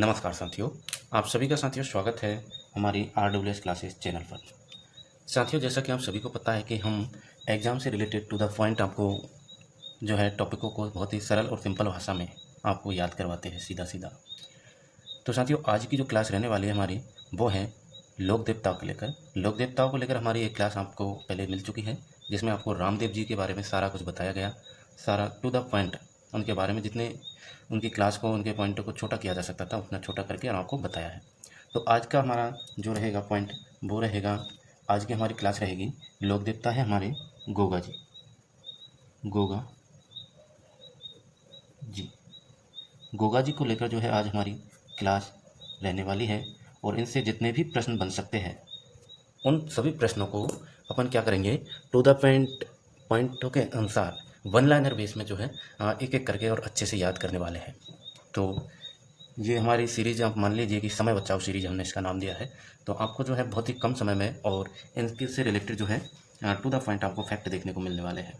नमस्कार साथियों, आप सभी का साथियों स्वागत है हमारी RWS क्लासेस चैनल पर। साथियों, जैसा कि आप सभी को पता है कि हम एग्ज़ाम से रिलेटेड टू द पॉइंट आपको जो है टॉपिकों को बहुत ही सरल और सिंपल भाषा में आपको याद करवाते हैं सीधा सीधा। तो साथियों, आज की जो क्लास रहने वाली है हमारी, वो है लोक देवताओं को लेकर। लोक देवताओं को लेकर हमारी एक क्लास आपको पहले मिल चुकी है, जिसमें आपको रामदेव जी के बारे में सारा कुछ बताया गया, सारा टू द पॉइंट उनके बारे में, जितने उनकी क्लास को, उनके पॉइंटों को छोटा किया जा सकता था उतना छोटा करके आपको बताया है। तो आज का हमारा जो रहेगा पॉइंट वो रहेगा, आज की हमारी क्लास रहेगी लोक देवता है हमारे गोगा जी। गोगा जी, गोगा जी को लेकर जो है आज हमारी क्लास रहने वाली है, और इनसे जितने भी प्रश्न बन सकते हैं उन सभी प्रश्नों को अपन क्या करेंगे, टू द पॉइंटों के अनुसार वन लाइनर बेस में जो है एक एक करके और अच्छे से याद करने वाले हैं। तो ये हमारी सीरीज़ आप मान लीजिए कि समय बचाओ सीरीज हमने इसका नाम दिया है। तो आपको जो है बहुत ही कम समय में और इनके से रिलेटेड जो है टू द पॉइंट आपको फैक्ट देखने को मिलने वाले हैं।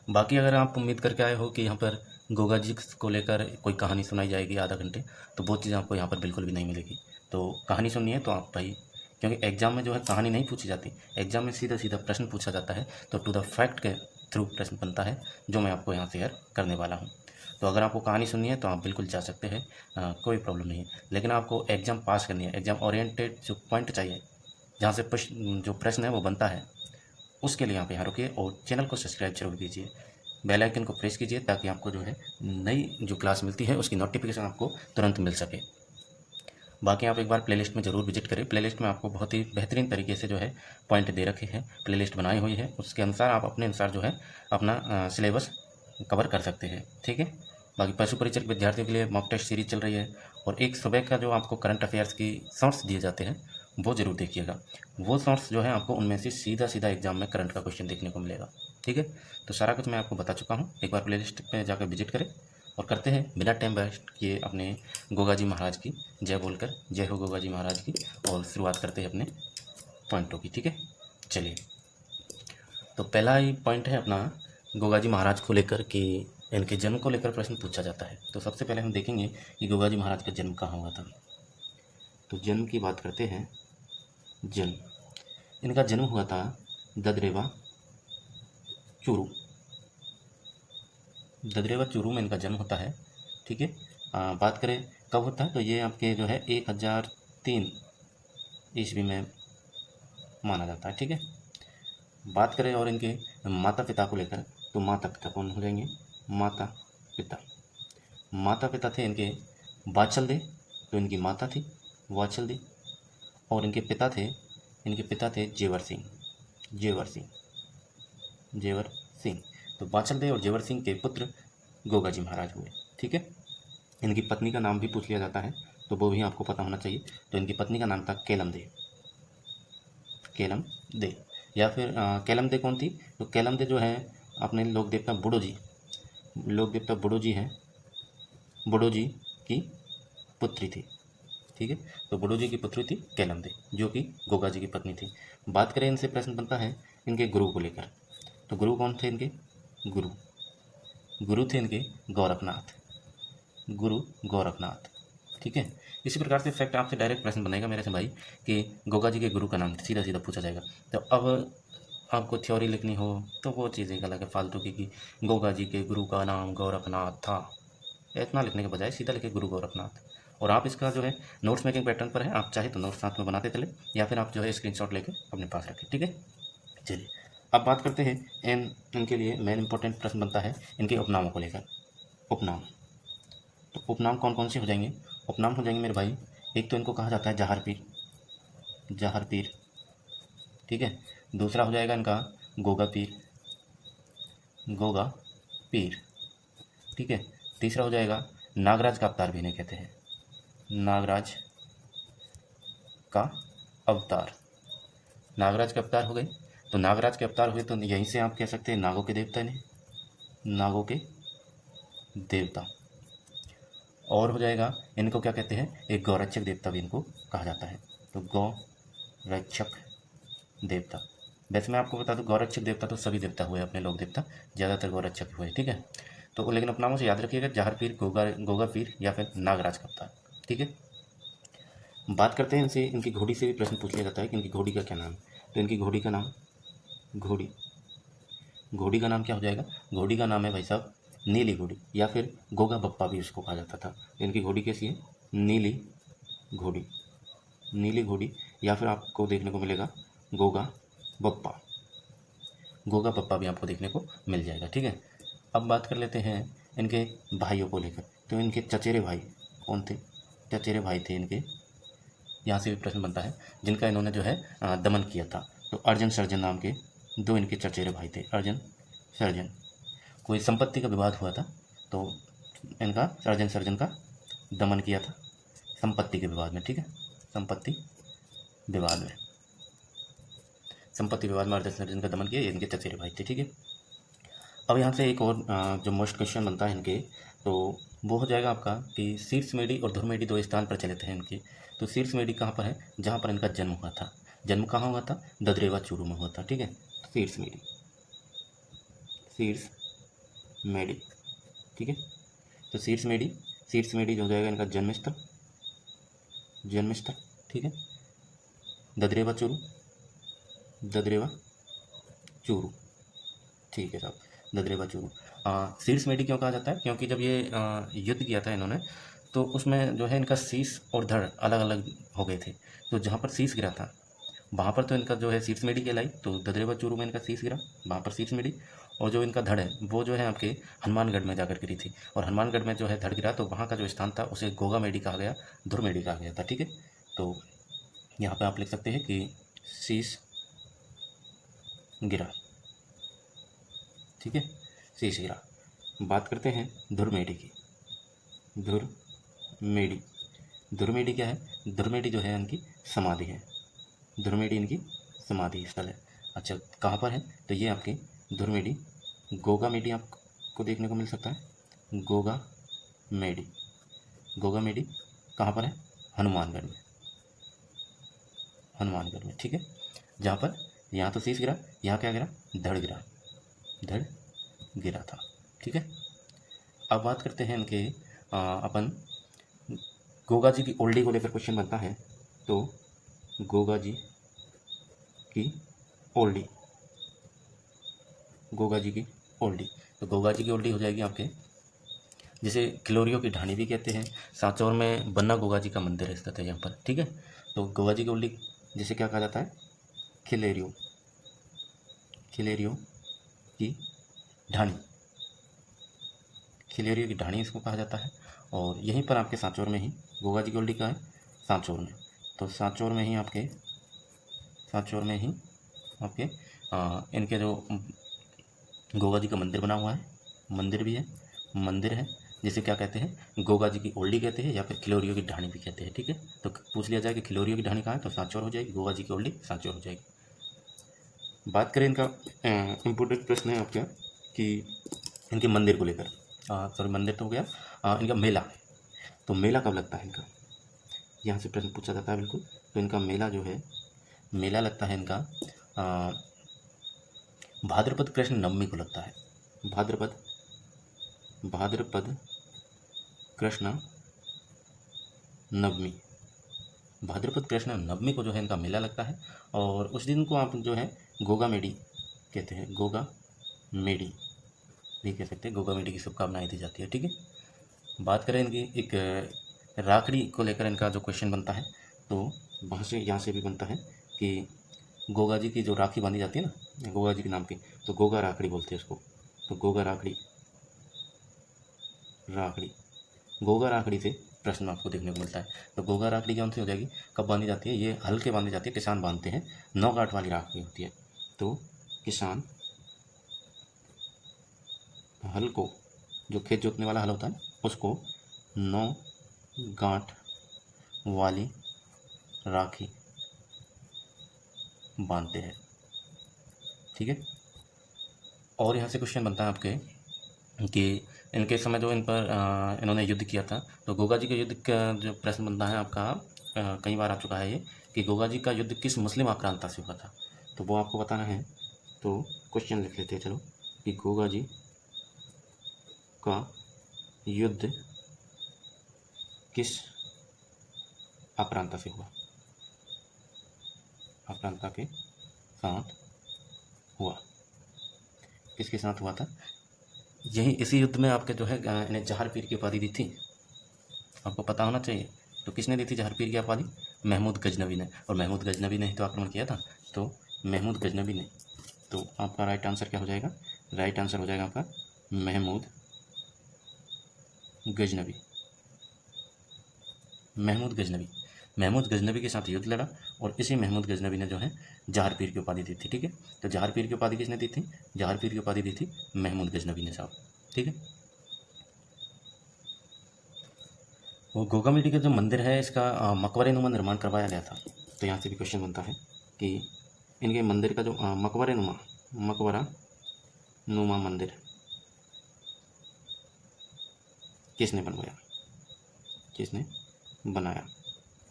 बाकी अगर आप उम्मीद करके आए हो कि यहाँ पर गोगा जी को लेकर कोई कहानी सुनाई जाएगी आधा घंटे, तो वो चीज़ आपको यहाँ पर बिल्कुल भी नहीं मिलेगी। तो कहानी सुननी है तो आप भाई, क्योंकि एग्ज़ाम में जो है कहानी नहीं पूछी जाती, एग्ज़ाम में सीधा सीधा प्रश्न पूछा जाता है। तो टू द फैक्ट के थ्रू प्रश्न बनता है, जो मैं आपको यहाँ शेयर करने वाला हूँ। तो अगर आपको कहानी सुननी है तो आप बिल्कुल जा सकते हैं, कोई प्रॉब्लम नहीं है। लेकिन आपको एग्ज़ाम पास करनी है, एग्ज़ाम ओरिएंटेड जो पॉइंट चाहिए, जहाँ से जो प्रश्न है वो बनता है, उसके लिए आप यहाँ रुकिए और चैनल को सब्सक्राइब जरूर कीजिए, बेल आइकन को प्रेस कीजिए, ताकि आपको जो है नई जो क्लास मिलती है उसकी नोटिफिकेशन आपको तुरंत मिल सके। बाकी आप एक बार प्लेलिस्ट में ज़रूर विजिट करें। प्लेलिस्ट में आपको बहुत ही बेहतरीन तरीके से जो है पॉइंट दे रखे हैं, प्लेलिस्ट बनाई हुई है, उसके अनुसार आप अपने अनुसार जो है अपना सिलेबस कवर कर सकते हैं। ठीक है। बाकी पशु परिचय के विद्यार्थियों के लिए मॉक टेस्ट सीरीज चल रही है, और एक सुबह का जो आपको करंट अफेयर्स की शॉर्ट्स दिए जाते हैं वो ज़रूर देखिएगा। वो शॉर्ट्स जो है आपको उनमें से सीधा सीधा एग्जाम में करंट का क्वेश्चन देखने को मिलेगा। ठीक है। तो सारा कुछ मैं आपको बता चुका हूँ, एक बार प्लेलिस्ट पे जाकर विजिट करें, और करते हैं बिना टाइम वेस्ट किए अपने गोगा जी महाराज की जय बोलकर, जय हो गोगा जी महाराज की, और शुरुआत करते हैं अपने पॉइंटों की। ठीक है, चलिए। तो पहला ही पॉइंट है अपना गोगा जी महाराज को लेकर कि इनके जन्म को लेकर प्रश्न पूछा जाता है। तो सबसे पहले हम देखेंगे कि गोगा जी महाराज का जन्म कहाँ हुआ था। तो जन्म की बात करते हैं। जन्म, इनका जन्म हुआ था ददरेवा चूरू, ददरेवा चूरू में इनका जन्म होता है। ठीक है। बात करें कब होता है, तो ये आपके जो है 1003 ईस्वी में माना जाता है। ठीक है। बात करें और इनके माता पिता को लेकर, तो माता पिता कौन हो जाएंगे, माता पिता, माता पिता थे इनके वात्सल दे, तो इनकी माता थी वात्सल दे, और इनके पिता थे जेवर सिंह, जेवर सिंह, जेवर सिंह। तो वात्सल दे और जेवर सिंह के पुत्र गोगा जी महाराज हुए। ठीक है। इनकी पत्नी का नाम भी पूछ लिया जाता है, तो वो भी आपको पता होना चाहिए। तो इनकी पत्नी का नाम था केलम दे, केलम दे, या फिर केलम दे कौन थी, तो केलम दे जो है अपने लोक देवता बुडो जी, लोक देवता बुडो जी हैं, बुडो जी की पुत्री थी। ठीक है। तो बुडो जी की पुत्री थी केलम दे, जो कि गोगा जी की पत्नी थी। बात करें, इनसे प्रश्न बनता है इनके गुरु को लेकर। तो गुरु कौन थे इनके, गुरु, गुरु थे इनके गोरखनाथ, गुरु गोरखनाथ। ठीक है। इसी प्रकार से फैक्ट आपसे डायरेक्ट प्रश्न बनेगा मेरे से भाई कि गोगा जी के गुरु का नाम सीधा सीधा पूछा जाएगा। तो अब आपको थ्योरी लिखनी हो तो वो चीज़ एक अलग है फालतू की, कि गोगा जी के गुरु का नाम गोरखनाथ था, इतना लिखने के बजाय सीधा लिखे गुरु गोरखनाथ। और आप इसका जो है नोट्स मेकिंग पैटर्न पर है, आप चाहे तो नोट्स साथ में बनाते चले, या फिर आप जो है स्क्रीनशॉट लेके अपने पास रखें। ठीक है। चलिए, अब बात करते हैं इनके लिए मेन इंपॉर्टेंट प्रश्न बनता है इनके उपनामों को लेकर। उपनाम, तो उपनाम कौन कौन से हो जाएंगे, उपनाम हो जाएंगे मेरे भाई, एक तो इनको कहा जाता है जहार पीर, जहार पीर। ठीक है। दूसरा हो जाएगा इनका गोगा पीर, गोगा पीर। ठीक है। तीसरा हो जाएगा नागराज का अवतार भी इन्हें कहते हैं, नागराज का अवतार, नागराज के अवतार हो गए। तो नागराज के अवतार हुए तो यहीं से आप कह सकते हैं नागों के देवता इन्हें, नागों के देवता। और हो जाएगा इनको क्या कहते हैं, एक गौरक्षक देवता भी इनको कहा जाता है। तो गौ रक्षक देवता। वैसे मैं आपको बता दूं, गौरक्षक देवता तो सभी देवता हुए अपने लोक देवता, ज़्यादातर गौरक्षक हुए। ठीक है। तो लेकिन उपनामों से याद रखिएगा, जहार पीर, गोगा पीर, या फिर नागराज का अवतार। ठीक है। बात करते हैं इनसे, इनकी घोड़ी से भी प्रश्न पूछ लिया जाता है कि इनकी घोड़ी का क्या नाम है। तो इनकी घोड़ी का नाम, घोड़ी का नाम क्या हो जाएगा? घोड़ी का नाम है भाई साहब नीली घोड़ी, या फिर गोगा बप्पा भी उसको कहा जाता था। इनकी घोड़ी कैसी है? नीली घोड़ी, नीली घोड़ी, या फिर आपको देखने को मिलेगा गोगा बप्पा, गोगा बप्पा भी आपको देखने को मिल जाएगा। ठीक है। अब बात कर लेते हैं इनके भाइयों को लेकर। तो इनके चचेरे भाई कौन थे? चचेरे भाई थे इनके, यहाँ से भी प्रश्न बनता है, जिनका इन्होंने जो है दमन किया था। तो अर्जन सर्जन नाम के दो इनके चचेरे भाई थे, अर्जन सर्जन। कोई संपत्ति का विवाद हुआ था, तो इनका अर्जन सर्जन का दमन किया था संपत्ति के विवाद में। ठीक है, संपत्ति विवाद में, संपत्ति विवाद में अर्जन सर्जन का दमन किया, ये इनके चचेरे भाई थे। ठीक है। अब यहाँ से एक और जो मोस्ट क्वेश्चन बनता है इनके, तो वो हो जाएगा आपका कि शीर्ष मेडी और धुर मेडी दो स्थान पर चलित हैं इनके। तो शीर्ष मेडी कहाँ पर है? जहाँ पर इनका जन्म हुआ था। जन्म कहाँ हुआ था? ददरेवा चूरू में हुआ था। ठीक है। तो शीर्ष मेडी, शीर्ष मेडी। ठीक है। तो शीर्ष मेडी जो हो जाएगा इनका जन्म स्थल, जन्म स्थल। ठीक है। ददरेवा चूरू, ददरेवा चूरू। ठीक है साहब, ददरेवा चूरू। शीर्ष मेडी क्यों कहा जाता है? क्योंकि जब ये युद्ध किया था इन्होंने, तो उसमें जो है इनका शीश और धड़ अलग अलग हो गए थे। तो जहाँ पर शीश गिरा था वहाँ पर तो इनका जो है शीर्ष मेडी कहलाई, तो ददरेवा चूरू में इनका शीश गिरा, वहाँ पर शीर्ष मेडी। और जो इनका धड़ है वो जो है आपके हनुमानगढ़ में जाकर गिरी थी, और हनुमानगढ़ में जो है धड़ गिरा, तो वहाँ का जो स्थान था उसे गोगा मेडी कहा गया, धुर मेडी कहा गया था। ठीक है। तो यहाँ पर आप लिख सकते हैं कि शीश गिरा। ठीक है, शीश गिरा। बात करते हैं धुर मेडी की। धुर मेडी, धुर मेडी क्या है? धुर मेडी जो है इनकी समाधि है, धुर मेडी इनकी समाधि स्थल है। अच्छा, कहाँ पर है? तो ये आपके धुर मेडी, गोगा मेडी आपको देखने को मिल सकता है, गोगा मेडी। गोगा मेडी कहाँ पर है? हनुमानगढ़ में, हनुमानगढ़ में। ठीक है। जहाँ पर यहाँ तो शीश गिरा, यहाँ क्या गिरा? धड़ गिरा, धड़ गिरा था। ठीक है। अब बात करते हैं इनके अपन गोगा जी की ओल्डी को लेकर क्वेश्चन बनता है। तो गोगा जी की ओल्डी, गोगा जी की ओल्डी। तो गोगा जी की ओल्डी हो जाएगी आपके, जिसे खिलोरियों की ढाणी भी कहते हैं। सांचौर में बन्ना गोगा जी का मंदिर स्थित है यहाँ पर। ठीक है। तो गोगा जी की ओल्डी जिसे क्या कहा जाता है? खिलेरियो, खिलेरियो की ढाणी, खिलेरियो की ढाणी इसको कहा जाता है। और यहीं पर आपके सांचौर में ही गोगा जी की ओल्डी का है, सांचौर में। तो सांचौर में ही आपके, सांचौर में ही आपके इनके जो गोगा जी का मंदिर बना हुआ है, मंदिर भी है, मंदिर है, जिसे क्या कहते हैं? गोगा जी की ओल्डी कहते हैं, या फिर खिलोरियो की ढाणी भी कहते हैं। ठीक है। तो पूछ लिया जाए कि खिलोरियो की ढाणी कहाँ है, तो सांचौर हो जाएगी, गोगा जी की ओल्डी सांचौर हो जाएगी। बात करें इनका इम्पोर्टेंट प्रश्न है आपका कि इनके मंदिर को लेकर, सॉरी मंदिर तो हो गया, इनका मेला। तो मेला कब लगता है इनका? यहाँ से प्रश्न पूछा जाता है बिल्कुल। तो इनका मेला जो है, मेला लगता है इनका भाद्रपद कृष्ण नवमी को लगता है। भाद्रपद, भाद्रपद कृष्ण नवमी, भाद्रपद कृष्ण नवमी को जो है इनका मेला लगता है। और उस दिन को आप जो है गोगा मेडी कहते हैं, गोगा मेडी भी कह सकते हैं, गोगा मेडी की शुभकामनाएं दी जाती है। ठीक है। बात करें इनकी एक राखड़ी को लेकर इनका जो क्वेश्चन बनता है, तो वहाँ से यहाँ से भी बनता है कि गोगा जी की जो राखी बांधी जाती है ना, गोगा जी के नाम की, तो गोगा राखड़ी बोलते हैं उसको। तो गोगा राखड़ी, राखड़ी, गोगा राखड़ी से प्रश्न आपको देखने को मिलता है। तो गोगा राखड़ी कौन सी हो जाएगी? कब बांधी जाती है? ये हल के बांधी जाती है, किसान बांधते हैं, 9 गांठ वाली राखड़ी होती है। तो किसान हल को, जो खेत जोतने वाला हल होता है, उसको 9 गांठ वाली राखी बांधते हैं। ठीक है। और यहाँ से क्वेश्चन बनता है आपके कि इनके समय जो इन पर इन्होंने युद्ध किया था, तो गोगा जी के युद्ध का जो प्रश्न बनता है आपका, कई बार आ चुका है ये, कि गोगा जी का युद्ध किस मुस्लिम आक्रांता से हुआ था। तो वो आपको बताना है। तो क्वेश्चन लिख लेते हैं चलो, कि गोगा जी का युद्ध किस आक्रांता से हुआ, आक्रांता के साथ हुआ। किसके साथ हुआ था? यही इसी युद्ध में आपके जो है इन्हें जहार पीर की उपाधि दी थी, आपको पता होना चाहिए। तो किसने दी थी जहार पीर की उपाधि? महमूद गजनवी ने। और महमूद गजनवी ने ही तो आक्रमण किया था, तो महमूद गजनवी ने। तो आपका राइट आंसर क्या हो जाएगा? राइट आंसर हो जाएगा आपका महमूद गजनवी। महमूद गजनवी, महमूद गजनवी के साथ युद्ध लड़ा और इसी महमूद गजनवी ने जो है जहार पीर की उपाधि दी थी। ठीक है, तो जहार पीर की उपाधि किसने दी थी? जहार पीर की उपाधि दी थी महमूद गजनवी ने साहब। ठीक है, वो गोगामेडी का जो मंदिर है इसका मकबरे नुमा निर्माण करवाया गया था। तो यहाँ से भी क्वेश्चन बनता है कि इनके मंदिर का जो मकबरा नुमा मंदिर किसने बनवाया, किसने बनाया?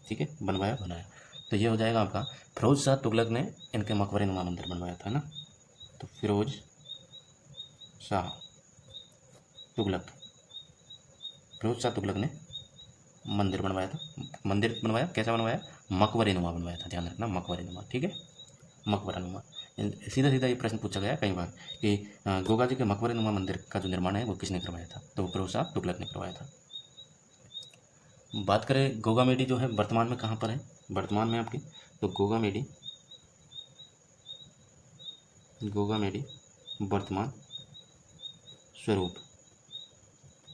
ठीक है, बनाया। तो ये हो जाएगा आपका फिरोज शाह तुगलक ने इनके मकबरे नुमा मंदिर बनवाया था ना। तो फिरोज शाह तुगलक ने मंदिर बनवाया था। मंदिर बनवाया, कैसा बनवाया? मकबरे नुमा बनवाया था, ध्यान रखना, मकबरे नुमा। ठीक है, मकबरा नुमा। सीधा सीधा ये प्रश्न पूछा गया कई बार कि गोगा जी के मकबरे नुमा मंदिर का जो निर्माण है वो किसने करवाया था? तो फिरोज शाह तुगलक ने करवाया था। बात करें गोगामेडी जो है वर्तमान में कहाँ पर है, वर्तमान में आपकी, तो गोगामेडी वर्तमान स्वरूप,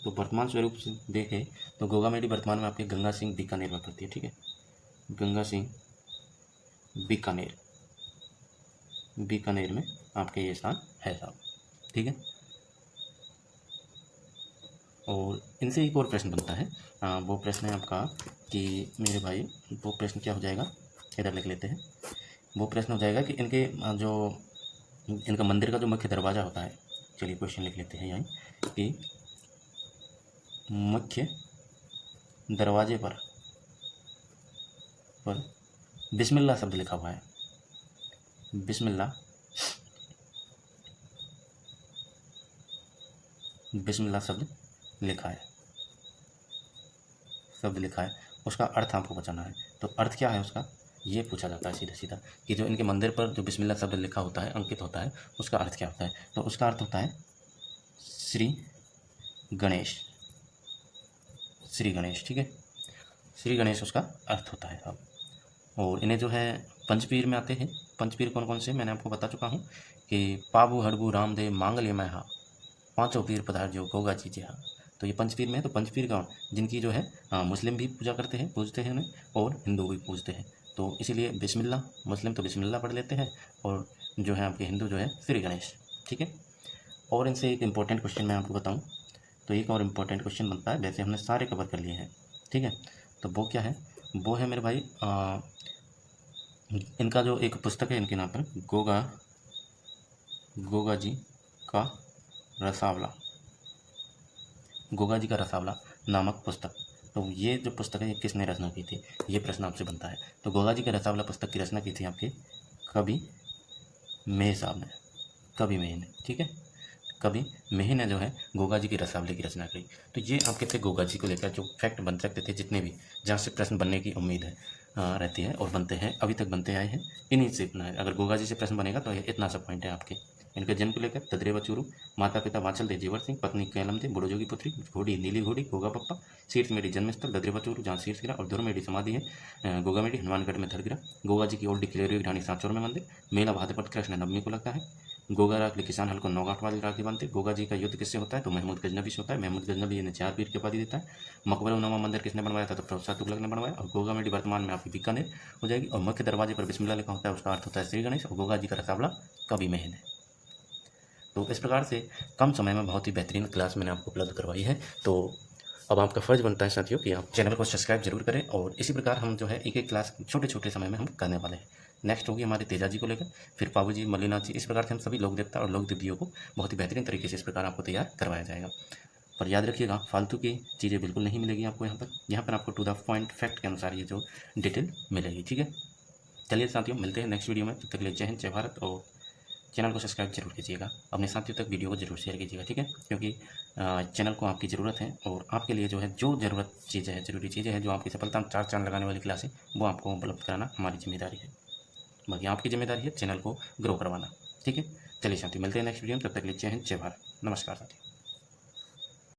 तो वर्तमान स्वरूप से देखें तो गोगामेडी वर्तमान में आपके गंगा सिंह बीकानेर में पड़ती है। ठीक है, गंगा सिंह बीकानेर में आपके ये स्थान है साहब। ठीक है, और इनसे एक और प्रश्न बनता है, वो प्रश्न है आपका कि मेरे भाई, वो प्रश्न क्या हो जाएगा, इधर लिख लेते हैं। वो प्रश्न हो जाएगा कि इनके जो इनका मंदिर का जो मुख्य दरवाज़ा होता है, चलिए क्वेश्चन लिख लेते हैं यहीं कि मुख्य दरवाजे पर बिस्मिल्लाह शब्द लिखा हुआ है। बिस्मिल्लाह शब्द लिखा है, उसका अर्थ आपको बताना है। तो अर्थ क्या है उसका, ये पूछा जाता है सीधा सीधा कि जो इनके मंदिर पर जो बिस्मिल्लाह शब्द लिखा होता है, अंकित होता है, उसका अर्थ क्या होता है? तो उसका अर्थ होता है श्री गणेश। ठीक है, श्री गणेश उसका अर्थ होता है साहब। और इन्हें जो है पंचपीर में आते हैं। पंचपीर कौन कौन से, मैंने आपको बता चुका हूँ कि पाबू हड़बू रामदेव मांगल्य मैहा, पांचों पीर पधार जो गोगा जी जहाँ। तो ये पंचपीर में है। तो पंचपीर कौन, जिनकी जो है मुस्लिम भी पूजा करते हैं, पूजते हैं उन्हें, और हिंदू भी पूजते हैं। तो इसीलिए बिस्मिल्लाह, मुस्लिम तो बिस्मिल्लाह पढ़ लेते हैं, और जो है आपके हिंदू जो है श्री गणेश। ठीक है, और इनसे एक इम्पॉर्टेंट क्वेश्चन मैं आपको बताऊँ तो एक और इम्पॉर्टेंट क्वेश्चन बनता है, वैसे हमने सारे कवर कर लिए हैं। ठीक है, तो वो क्या है, वो है मेरे भाई इनका जो एक पुस्तक है इनके नाम पर, गोगा जी का रसावला नामक पुस्तक। तो ये जो पुस्तक है ये किसने रचना की थी, ये प्रश्न आपसे बनता है। तो गोगा जी का रसावला पुस्तक की रचना की थी आपके कवि मेह साहब ने, कवि मेह ने। ठीक है, कवि मेह ने जो है गोगा जी की रसावली की रचना करी। तो ये आपके थे गोगा जी को लेकर जो फैक्ट बन सकते थे, जितने भी जहाँ से प्रश्न बनने की उम्मीद है रहती है, और बनते हैं, अभी तक बनते आए हैं, इन्हीं से इतना है। अगर गोगा जी से प्रश्न बनेगा तो इतना सा पॉइंट है आपके। इनके जन्म को लेकर ददरे बचूरू, माता पिता वाचल दे जेवर सिंह, पत्नी कैलम दे, बुढ़ो जोगी पुत्री, घोड़ी नीली घोड़ी गोगा पप्पा, शीर्ष मेरी जन्मस्थल ददरे बचूरू जहाँ शीर्ष गिरा, और धुर मेरी समाधि है गोगा मेडी हनुमानगढ़ में धड़ गिरा। गोगा जी की ओल्ड डिक्लेरी ढाणी सांचौर में मंदिर, मेला भाद्रपद कृष्ण नवमी को लगता है। गोगा राखली किसान हल को नौगांठ वाली राखी बांधते। गोगा जी का युद्ध किससे होता है, तो महमूद गजनबी से होता है। महमूद गजनबी इन्हें चार पीर की उपाधि देता है। मकबरा उन्नामा मंदिर किसने बनवाया था, तो फिरोज शाह तुगलक ने बनवाया। और गोगा मेडी वर्तमान में आपकी बीकानेर हो जाएगी। और मुख्य दरवाजे पर बिस्मिल्लाह लिखा होता है, उसका अर्थ होता है श्री गणेश। और गोगा जी का रसावला कवि मेह ने। तो इस प्रकार से कम समय में बहुत ही बेहतरीन क्लास मैंने आपको उपलब्ध करवाई है। तो अब आपका फ़र्ज़ बनता है साथियों कि आप चैनल को सब्सक्राइब जरूर करें, और इसी प्रकार हम जो है एक एक क्लास छोटे छोटे समय में हम करने वाले हैं। नेक्स्ट होगी हमारे तेजा जी को लेकर, फिर पाबू जी, मल्लीनाथ जी, इस प्रकार से हम सभी लोक देवता और लोक दिव्यों को बहुत ही बेहतरीन तरीके से इस प्रकार आपको तैयार करवाया जाएगा। पर याद रखिएगा, फालतू की चीज़ें बिल्कुल नहीं मिलेगी आपको यहाँ पर आपको टू द पॉइंट फैक्ट के अनुसार ये जो डिटेल मिलेगी। ठीक है, चलिए साथियों, मिलते हैं नेक्स्ट वीडियो में। तब तक के लिए जय हिंद, जय भारत, और चैनल को सब्सक्राइब जरूर कीजिएगा, अपने साथियों तक वीडियो को जरूर शेयर कीजिएगा, ठीक है, क्योंकि चैनल को आपकी ज़रूरत है और आपके लिए जो है जो ज़रूरत चीज़ें हैं, ज़रूरी चीज़ें हैं, जो आपकी सफलता में चार चांद लगाने वाली क्लासें, वो आपको उपलब्ध कराना हमारी जिम्मेदारी है। बाकी आपकी जिम्मेदारी है चैनल को ग्रो करवाना, ठीक है। चलिए साथियों, मिलते हैं नेक्स्ट वीडियो में, तब तक के लिए जय हिंद, जय भारत, नमस्कार साथियों।